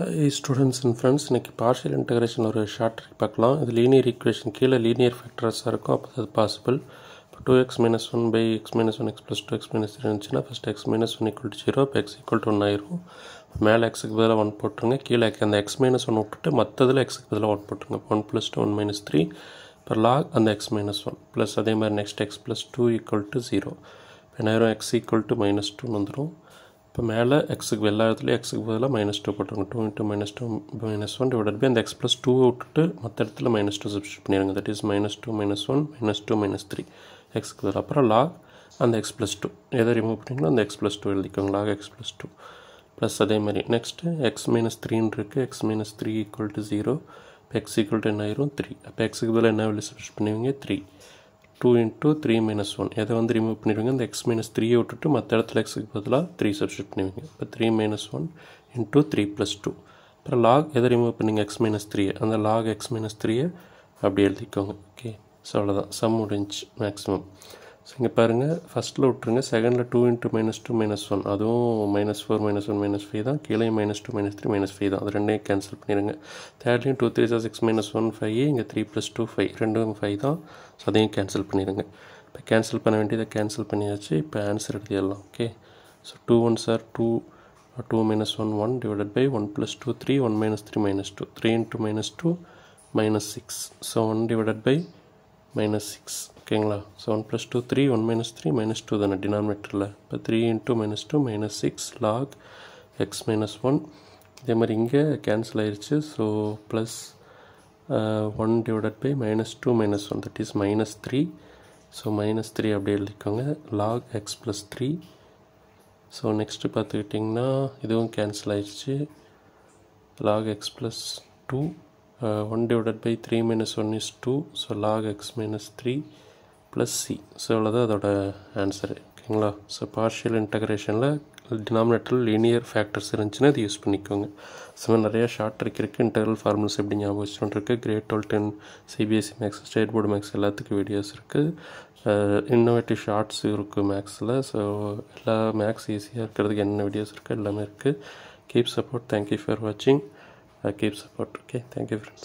Hi students and friends, இன்னைக்கு partial integration ஒரு short trick பார்க்கலாம். இது linear equation கீழே linear factors இருக்கும், அப்போ அது possible. இப்போ 2x minus 1 by x minus 1 x plus 2x minus 3 இருந்துச்சுன்னா first x minus 1 equal to 0, இப்போ x equal to 1 ஆயிரும். மேலே xக்கு பதிலாக 1 போட்டுருங்க, கீழே அந்த x minus 1 விட்டுட்டு மற்றதில் xக்கு பதிலாக 1 போட்டுருங்க. 1 plus 2 1 minus 3 இப்போ log அந்த x minus 1 plus அதே மாதிரி next x plus 2 equal to 0. இப்போ என்ன x equal to minus 2 வந்துடும். இப்போ மேலே எக்ஸுக்கு எல்லா இடத்துலையும் எக்ஸுக்கு பதிலாக -2 போட்டுருங்க. 2 into -2 -1 divided by அந்த x plus 2 விட்டுட்டு மற்ற இடத்துல -2 சப்ஸ்டியூட் பண்ணிடுங்க. தட் இஸ் -2 -1 -2 -3 எக்ஸுக்கு பதிலாக. அப்புறம் லாக் அந்த x plus 2 எதை ரிமூவ் பண்ணிங்களோ அந்த x plus 2 எழுதிக்கோங்க. லாக் x plus 2 ப்ளஸ் அதே மாதிரி நெக்ஸ்ட்டு x minus 3 இருக்குது. x minus 3 equal to 0. இப்போ x equal to என்ன ஆயிரும் 3. அப்போ எக்ஸுக்கு பதிலாக என்ன வேல்யூ சப்ஸ்டியூட் பண்ணுவீங்க 3. 2 into 3 minus 1 எதை வந்து ரிமூவ் பண்ணிடுவீங்க, இந்த x minus 3 விட்டுட்டு மற்ற இடத்துல xக்கு பதிலாக 3 சப்ஸ்டியூட் பண்ணுவீங்க. இப்போ 3 minus 1 into 3 plus 2. அப்புறம் லாக் எதை ரிமூவ் பண்ணிங்க x minus 3, அந்த லாக் x minus 3 அப்படி எழுதிக்கோங்க. ஓகே, ஸோ அவ்வளோதான், சம் முடிஞ்சு மேக்ஸிமம். ஸோ இங்கே பாருங்கள், ஃபஸ்ட்டில் விட்டுருங்க, செகண்டில் 2 into -2 -1 அதுவும் -4 -1 -5 தான், கீழே -2 -3 -5 தான், அது ரெண்டையும் கேன்சல் பண்ணிடுங்க. தேர்ட்லேயும் 2 3 6 -1 5, இங்கே 3 + 2 5 ரெண்டும் 5 தான், ஸோ அதையும் கேன்சல் பண்ணிடுங்க. இப்போ கேன்சல் பண்ண வேண்டியதை கேன்சல் பண்ணியாச்சு. இப்போ ஆன்சர் எழுதிடலாம். Okay, so 2 1s are 2 2 - 1 1 divided by 1 + 2 3 1 - 3 -2 3 into -2 -6, so 1 divided by -6. ஓகேங்களா, ஸோ 1 + 2 3 1 - 3 -2 தானே டினாமினேட்டரில். இப்போ 3 into -2 -6 log x minus 1. இதே மாதிரி இங்கே கேன்சல் ஆயிடுச்சு. So plus 1 divided by -2 -1 that is -3. So -3 அப்படி எழுதிக்கோங்க. log x plus 3. So next பார்த்துக்கிட்டிங்கன்னா இதுவும் கேன்சல் ஆயிடுச்சு. log x plus 2. 1 divided by 3 - 1 is 2. So log x minus 3 plus c. So அவ்வளோதான் அதோட ஆன்சரு. ஓகேங்களா, ஸோ பார்ஷியல் இன்டகிரேஷனில் டினாமினேட்டரில் லீனியர் ஃபேக்டர்ஸ் இருந்துச்சுன்னா இது யூஸ் பண்ணிக்கோங்க. ஸோ நிறைய ஷார்ட் ட்ரிக் இருக்குது. இன்டெக்ரல் ஃபார்முலாஸ் எப்படி ஞாபகம் வச்சுட்டு இருக்குது. Grade 12 10 CBSE maths, state board maths எல்லாத்துக்கும் வீடியோஸ் இருக்குது. இன்னோவேட்டிவ் ஷார்ட்ஸ் இருக்குது மேக்ஸில். ஸோ எல்லா மேக்ஸ் ஈஸியாக இருக்கிறதுக்கு என்ன வீடியோஸ் இருக்குது எல்லாமே இருக்குது. Keep support. தேங்க்யூ ஃபார் வாட்சிங். Keep support. Okay, thank you friends.